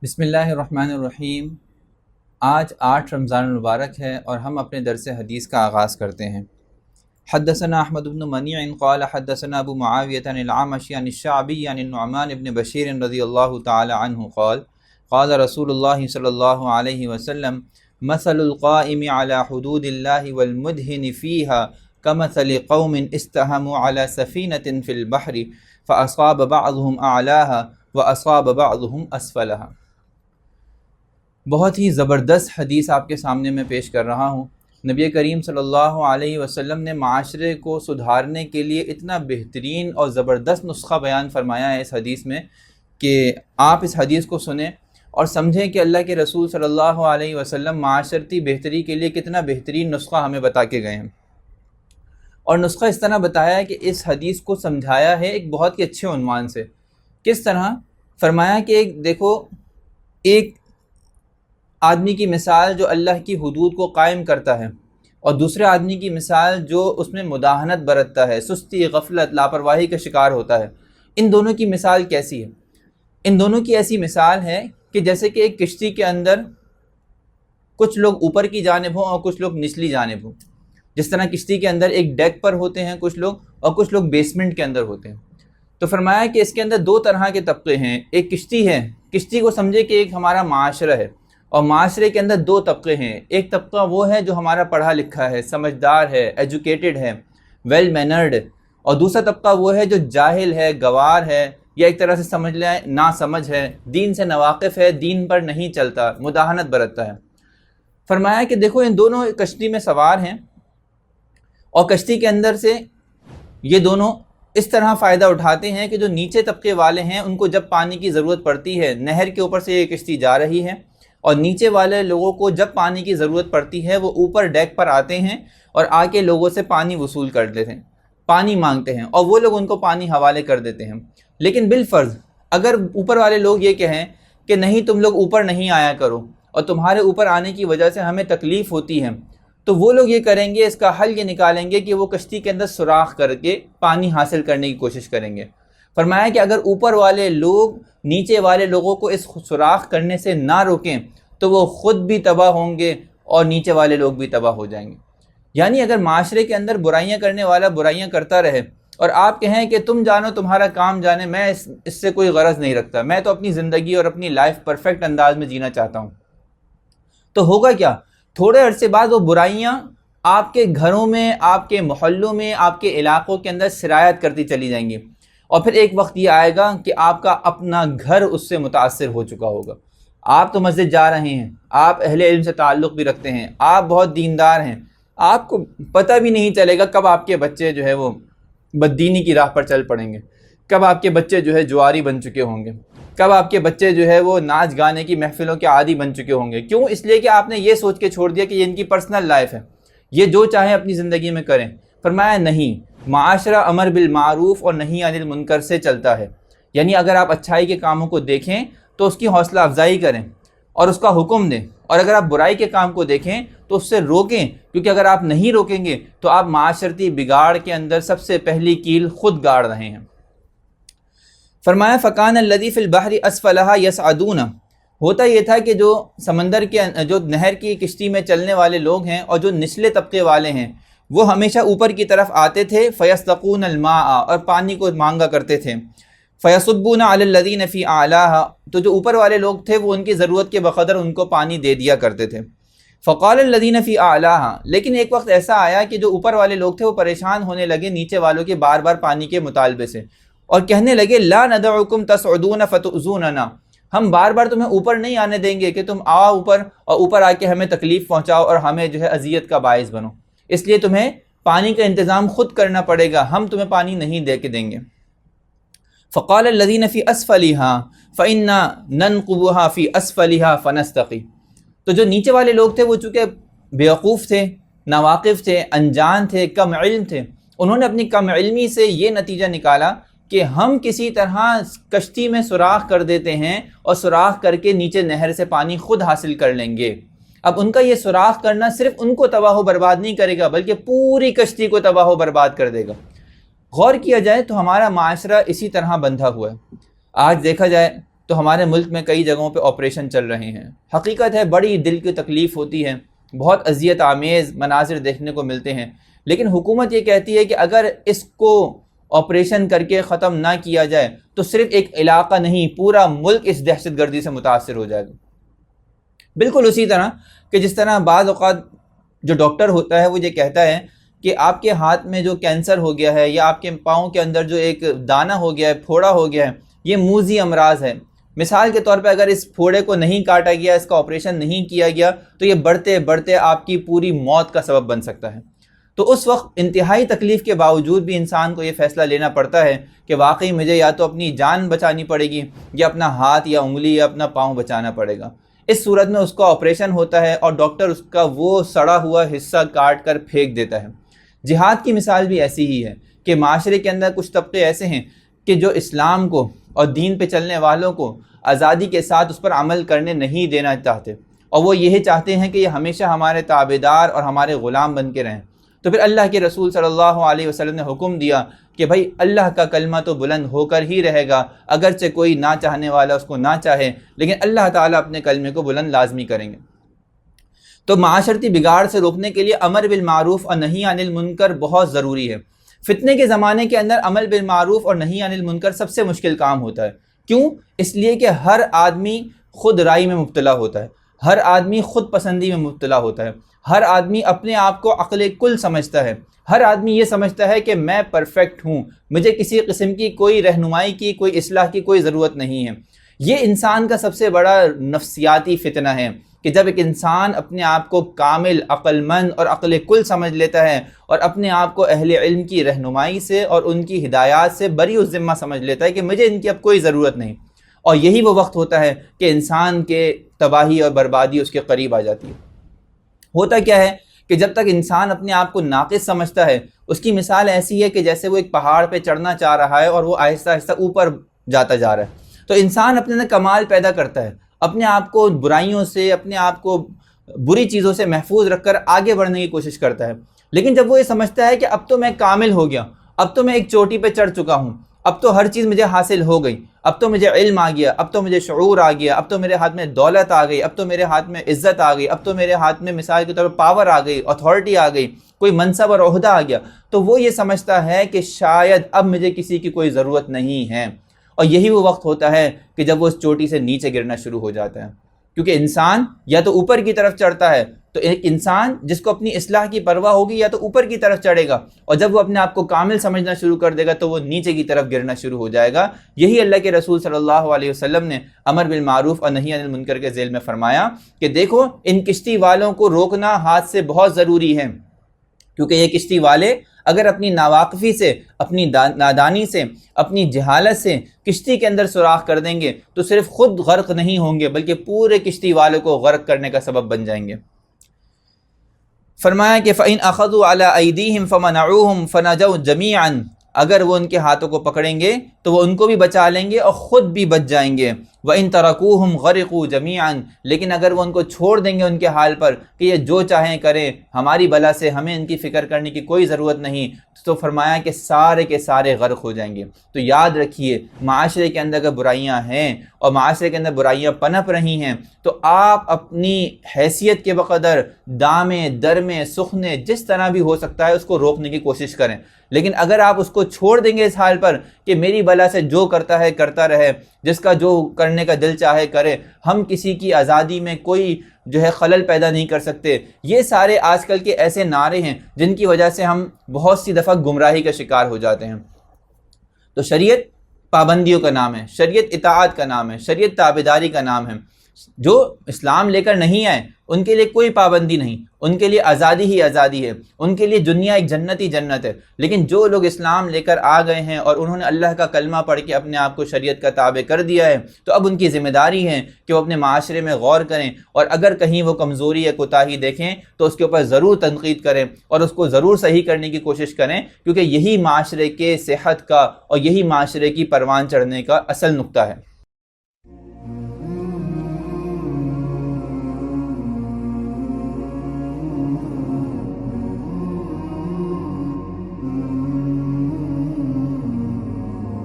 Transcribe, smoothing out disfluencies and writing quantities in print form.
بسم اللہ الرحمن الرحیم۔ آج 8 رمضان المبارک ہے اور ہم اپنے درس حدیث کا آغاز کرتے ہیں۔ حدثنا احمد بن منیع قال حدثنا ابو معاویۃ عن الاعمش عن الشعبی عن النعمان بن بشیر رضی اللہ تعالی عنہ قال قال رسول اللہ صلی اللہ علیہ وسلم مثل القائم على حدود اللہ والمدہن فیها كمثل قوم استهموا على سفینة في البحر فأصاب بعضهم أعلاها وأصاب بعضهم أسفلها۔ بہت ہی زبردست حدیث آپ کے سامنے میں پیش کر رہا ہوں۔ نبی کریم صلی اللہ علیہ وسلم نے معاشرے کو سدھارنے کے لیے اتنا بہترین اور زبردست نسخہ بیان فرمایا ہے اس حدیث میں کہ آپ اس حدیث کو سنیں اور سمجھیں کہ اللہ کے رسول صلی اللہ علیہ وسلم معاشرتی بہتری کے لیے کتنا بہترین نسخہ ہمیں بتا کے گئے ہیں۔ اور نسخہ اس طرح بتایا ہے کہ اس حدیث کو سمجھایا ہے ایک بہت ہی اچھے عنوان سے۔ کس طرح فرمایا کہ دیکھو، ایک آدمی کی مثال جو اللہ کی حدود کو قائم کرتا ہے اور دوسرے آدمی کی مثال جو اس میں مداہنت برتتا ہے، سستی، غفلت، لاپرواہی کا شکار ہوتا ہے، ان دونوں کی مثال کیسی ہے؟ ان دونوں کی ایسی مثال ہے کہ جیسے کہ ایک کشتی کے اندر کچھ لوگ اوپر کی جانب ہوں اور کچھ لوگ نچلی جانب ہوں۔ جس طرح کشتی کے اندر ایک ڈیک پر ہوتے ہیں کچھ لوگ اور کچھ لوگ بیسمنٹ کے اندر ہوتے ہیں۔ تو فرمایا کہ اس کے اندر 2 طرح کے طبقے ہیں۔ ایک کشتی ہے، کشتی کو سمجھے کہ ایک ہمارا معاشرہ ہے، اور معاشرے کے اندر 2 طبقے ہیں۔ ایک طبقہ وہ ہے جو ہمارا پڑھا لکھا ہے، سمجھدار ہے، ایجوکیٹڈ ہے، ویل مینرڈ، اور دوسرا طبقہ وہ ہے جو جاہل ہے، گوار ہے، یا ایک طرح سے سمجھ لیں نا سمجھ ہے، دین سے ناواقف ہے، دین پر نہیں چلتا، مداہنت برتتا ہے۔ فرمایا کہ دیکھو، ان دونوں کشتی میں سوار ہیں اور کشتی کے اندر سے یہ دونوں اس طرح فائدہ اٹھاتے ہیں کہ جو نیچے طبقے والے ہیں ان کو جب پانی کی ضرورت پڑتی ہے، نہر کے اوپر سے یہ کشتی جا رہی ہے، اور نیچے والے لوگوں کو جب پانی کی ضرورت پڑتی ہے وہ اوپر ڈیک پر آتے ہیں اور آ کے لوگوں سے پانی وصول کر لیتے ہیں، پانی مانگتے ہیں، اور وہ لوگ ان کو پانی حوالے کر دیتے ہیں۔ لیکن بالفرض اگر اوپر والے لوگ یہ کہیں کہ نہیں، تم لوگ اوپر نہیں آیا کرو اور تمہارے اوپر آنے کی وجہ سے ہمیں تکلیف ہوتی ہے، تو وہ لوگ یہ کریں گے، اس کا حل یہ نکالیں گے کہ وہ کشتی کے اندر سوراخ کر کے پانی حاصل کرنے کی کوشش کریں گے۔ فرمایا کہ اگر اوپر والے لوگ نیچے والے لوگوں کو اس سوراخ کرنے سے نہ روکیں تو وہ خود بھی تباہ ہوں گے اور نیچے والے لوگ بھی تباہ ہو جائیں گے۔ یعنی اگر معاشرے کے اندر برائیاں کرنے والا برائیاں کرتا رہے اور آپ کہیں کہ تم جانو، تمہارا کام جانے، میں اس سے کوئی غرض نہیں رکھتا، میں تو اپنی زندگی اور اپنی لائف پرفیکٹ انداز میں جینا چاہتا ہوں، تو ہوگا کیا؟ تھوڑے عرصے بعد وہ برائیاں آپ کے گھروں میں، آپ کے محلوں میں، آپ کے علاقوں کے اندر سرایت کرتی چلی جائیں گی، اور پھر ایک وقت یہ آئے گا کہ آپ کا اپنا گھر اس سے متاثر ہو چکا ہوگا۔ آپ تو مسجد جا رہے ہیں، آپ اہل علم سے تعلق بھی رکھتے ہیں، آپ بہت دیندار ہیں، آپ کو پتہ بھی نہیں چلے گا کب آپ کے بچے جو ہے وہ بددینی کی راہ پر چل پڑیں گے، کب آپ کے بچے جو ہے جواری بن چکے ہوں گے، کب آپ کے بچے جو ہے وہ ناچ گانے کی محفلوں کے عادی بن چکے ہوں گے۔ کیوں؟ اس لیے کہ آپ نے یہ سوچ کے چھوڑ دیا کہ یہ ان کی پرسنل لائف ہے، یہ جو چاہیں اپنی زندگی میں کریں۔ فرمایا نہیں، معاشرہ امر بالمعروف اور نہی عن المنکر سے چلتا ہے۔ یعنی اگر آپ اچھائی کے کاموں کو دیکھیں تو اس کی حوصلہ افزائی کریں اور اس کا حکم دیں، اور اگر آپ برائی کے کام کو دیکھیں تو اس سے روکیں، کیونکہ اگر آپ نہیں روکیں گے تو آپ معاشرتی بگاڑ کے اندر سب سے پہلی کیل خود گاڑ رہے ہیں۔ فرمایا فکان الذی فی البحر اسفلھا یصعدون، ہوتا یہ تھا کہ جو سمندر کے جو نہر کی کشتی میں چلنے والے لوگ ہیں اور جو نچلے طبقے والے ہیں وہ ہمیشہ اوپر کی طرف آتے تھے، فیستقون الماء، اور پانی کو مانگا کرتے تھے، فیصبون علی الذین فی اعلاھا، تو جو اوپر والے لوگ تھے وہ ان کی ضرورت کے بقدر ان کو پانی دے دیا کرتے تھے۔ فقال الذین فی اعلاھا، لیکن ایک وقت ایسا آیا کہ جو اوپر والے لوگ تھے وہ پریشان ہونے لگے نیچے والوں کے بار بار پانی کے مطالبے سے، اور کہنے لگے لا ندعکم تصعدون فتؤذوننا، ہم بار بار تمہیں اوپر نہیں آنے دیں گے کہ تم آؤ اوپر اور اوپر آ کے ہمیں تکلیف پہنچاؤ اور ہمیں جو ہے اذیت کا باعث بنو، اس لیے تمہیں پانی کا انتظام خود کرنا پڑے گا، ہم تمہیں پانی نہیں دے کے دیں گے۔ فقال الذین فی اسفلھا فإنا ننقبھا فی اسفلھا فنستقی، تو جو نیچے والے لوگ تھے وہ چونکہ بیوقوف تھے، ناواقف تھے، انجان تھے، کم علم تھے، انہوں نے اپنی کم علمی سے یہ نتیجہ نکالا کہ ہم کسی طرح کشتی میں سوراخ کر دیتے ہیں اور سوراخ کر کے نیچے نہر سے پانی خود حاصل کر لیں گے۔ اب ان کا یہ سوراخ کرنا صرف ان کو تباہ و برباد نہیں کرے گا بلکہ پوری کشتی کو تباہ و برباد کر دے گا۔ غور کیا جائے تو ہمارا معاشرہ اسی طرح بندھا ہوا ہے۔ آج دیکھا جائے تو ہمارے ملک میں کئی جگہوں پہ آپریشن چل رہے ہیں. حقیقت ہے بڑی دل کی تکلیف ہوتی ہے، بہت اذیت آمیز مناظر دیکھنے کو ملتے ہیں، لیکن حکومت یہ کہتی ہے کہ اگر اس کو آپریشن کر کے ختم نہ کیا جائے تو صرف ایک علاقہ نہیں، پورا ملک اس دہشت گردی سے متاثر ہو جائے گا. بالکل اسی طرح کہ جس طرح بعض اوقات جو ڈاکٹر ہوتا ہے وہ یہ کہتا ہے کہ آپ کے ہاتھ میں جو کینسر ہو گیا ہے یا آپ کے پاؤں کے اندر جو ایک دانہ ہو گیا ہے، پھوڑا ہو گیا ہے، یہ موذی امراض ہے. مثال کے طور پہ اگر اس پھوڑے کو نہیں کاٹا گیا، اس کا آپریشن نہیں کیا گیا تو یہ بڑھتے بڑھتے آپ کی پوری موت کا سبب بن سکتا ہے. تو اس وقت انتہائی تکلیف کے باوجود بھی انسان کو یہ فیصلہ لینا پڑتا ہے کہ واقعی مجھے یا تو اپنی جان بچانی پڑے گی یا اپنا ہاتھ یا انگلی یا اپنا پاؤں بچانا پڑے گا. اس صورت میں اس کا آپریشن ہوتا ہے اور ڈاکٹر اس کا وہ سڑا ہوا حصہ کاٹ کر پھینک دیتا ہے. جہاد کی مثال بھی ایسی ہی ہے کہ معاشرے کے اندر کچھ طبقے ایسے ہیں کہ جو اسلام کو اور دین پہ چلنے والوں کو آزادی کے ساتھ اس پر عمل کرنے نہیں دینا چاہتے، اور وہ یہی چاہتے ہیں کہ یہ ہمیشہ ہمارے تابعدار اور ہمارے غلام بن کے رہیں. تو پھر اللہ کے رسول صلی اللہ علیہ وسلم نے حکم دیا کہ بھائی اللہ کا کلمہ تو بلند ہو کر ہی رہے گا، اگرچہ کوئی نہ چاہنے والا اس کو نہ چاہے، لیکن اللہ تعالیٰ اپنے کلمے کو بلند لازمی کریں گے. تو معاشرتی بگاڑ سے روکنے کے لیے امر بالمعروف اور نہی عن المنکر بہت ضروری ہے. فتنے کے زمانے کے اندر امر بالمعروف اور نہی عن المنکر سب سے مشکل کام ہوتا ہے. کیوں؟ اس لیے کہ ہر آدمی خود رائی میں مبتلا ہوتا ہے، ہر آدمی خود پسندی میں مبتلا ہوتا ہے، ہر آدمی اپنے آپ کو عقل کل سمجھتا ہے، ہر آدمی یہ سمجھتا ہے کہ میں پرفیکٹ ہوں، مجھے کسی قسم کی کوئی رہنمائی کی، کوئی اصلاح کی کوئی ضرورت نہیں ہے. یہ انسان کا سب سے بڑا نفسیاتی فتنہ ہے کہ جب ایک انسان اپنے آپ کو کامل عقل مند اور عقل کل سمجھ لیتا ہے اور اپنے آپ کو اہل علم کی رہنمائی سے اور ان کی ہدایات سے بری الذمہ سمجھ لیتا ہے کہ مجھے ان کی اب کوئی ضرورت نہیں، اور یہی وہ وقت ہوتا ہے کہ انسان کے تباہی اور بربادی اس کے قریب آ جاتی ہے. ہوتا کیا ہے کہ جب تک انسان اپنے آپ کو ناقص سمجھتا ہے، اس کی مثال ایسی ہے کہ جیسے وہ ایک پہاڑ پہ چڑھنا چاہ رہا ہے اور وہ آہستہ آہستہ اوپر جاتا جا رہا ہے. تو انسان اپنے اندر کمال پیدا کرتا ہے، اپنے آپ کو برائیوں سے، اپنے آپ کو بری چیزوں سے محفوظ رکھ کر آگے بڑھنے کی کوشش کرتا ہے. لیکن جب وہ یہ سمجھتا ہے کہ اب تو میں کامل ہو گیا، اب تو میں ایک چوٹی پہ چڑھ چکا ہوں، اب تو ہر چیز مجھے حاصل ہو گئی، اب تو مجھے علم آ گیا، اب تو مجھے شعور آ گیا، اب تو میرے ہاتھ میں دولت آ گئی، اب تو میرے ہاتھ میں عزت آ گئی، اب تو میرے ہاتھ میں مثال کے طور پر پاور آ گئی، اتھارٹی آ گئی، کوئی منصب اور عہدہ آ گیا، تو وہ یہ سمجھتا ہے کہ شاید اب مجھے کسی کی کوئی ضرورت نہیں ہے. اور یہی وہ وقت ہوتا ہے کہ جب وہ اس چوٹی سے نیچے گرنا شروع ہو جاتا ہے. کیونکہ انسان یا تو اوپر کی طرف چڑھتا ہے، تو ایک انسان جس کو اپنی اصلاح کی پرواہ ہوگی یا تو اوپر کی طرف چڑھے گا، اور جب وہ اپنے آپ کو کامل سمجھنا شروع کر دے گا تو وہ نیچے کی طرف گرنا شروع ہو جائے گا. یہی اللہ کے رسول صلی اللہ علیہ وسلم نے امر بالمعروف اور نہی عن المنکر کے ذیل میں فرمایا کہ دیکھو ان کشتی والوں کو روکنا ہاتھ سے بہت ضروری ہے، کیونکہ یہ کشتی والے اگر اپنی ناواقفی سے، اپنی نادانی سے، اپنی جہالت سے کشتی کے اندر سوراخ کر دیں گے تو صرف خود غرق نہیں ہوں گے بلکہ پورے کشتی والوں کو غرق کرنے کا سبب بن جائیں گے. فرمایا کہ فَإِنْ أَخَذُوا عَلَىٰ أَيْدِيهِمْ فَمَنَعُوهُمْ فَنَجَوْا جَمِيعًا، اگر وہ ان کے ہاتھوں کو پکڑیں گے تو وہ ان کو بھی بچا لیں گے اور خود بھی بچ جائیں گے. وَإِن تَرَكُوهُمْ غَرِقُوا جَمِيعًا، لیکن اگر وہ ان کو چھوڑ دیں گے ان کے حال پر کہ یہ جو چاہیں کریں، ہماری بلا سے ہمیں ان کی فکر کرنے کی کوئی ضرورت نہیں، تو فرمایا کہ سارے کے سارے غرق ہو جائیں گے. تو یاد رکھیے معاشرے کے اندر اگر برائیاں ہیں اور معاشرے کے اندر برائیاں پنپ رہی ہیں تو آپ اپنی حیثیت کے بقدر دامے درمے سخنے جس طرح بھی ہو سکتا ہے اس کو روکنے کی کوشش کریں. لیکن اگر آپ اس کو چھوڑ دیں گے اس حال پر کہ میری بلا سے جو کرتا ہے کرتا رہے، جس کا جو کرنے کا دل چاہے کرے، ہم کسی کی آزادی میں کوئی جو ہے خلل پیدا نہیں کر سکتے، یہ سارے آج کل کے ایسے نعرے ہیں جن کی وجہ سے ہم بہت سی دفعہ گمراہی کا شکار ہو جاتے ہیں. تو شریعت پابندیوں کا نام ہے، شریعت اطاعت کا نام ہے، شریعت تابعداری کا نام ہے. جو اسلام لے کر نہیں آئے ان کے لیے کوئی پابندی نہیں، ان کے لیے آزادی ہی آزادی ہے، ان کے لیے دنیا ایک جنت ہی جنت ہے. لیکن جو لوگ اسلام لے کر آ گئے ہیں اور انہوں نے اللہ کا کلمہ پڑھ کے اپنے آپ کو شریعت کا تابع کر دیا ہے، تو اب ان کی ذمہ داری ہے کہ وہ اپنے معاشرے میں غور کریں، اور اگر کہیں وہ کمزوری یا کوتاہی دیکھیں تو اس کے اوپر ضرور تنقید کریں اور اس کو ضرور صحیح کرنے کی کوشش کریں، کیونکہ یہی معاشرے کے صحت کا اور یہی معاشرے کی پروان چڑھنے کا اصل نقطہ ہے.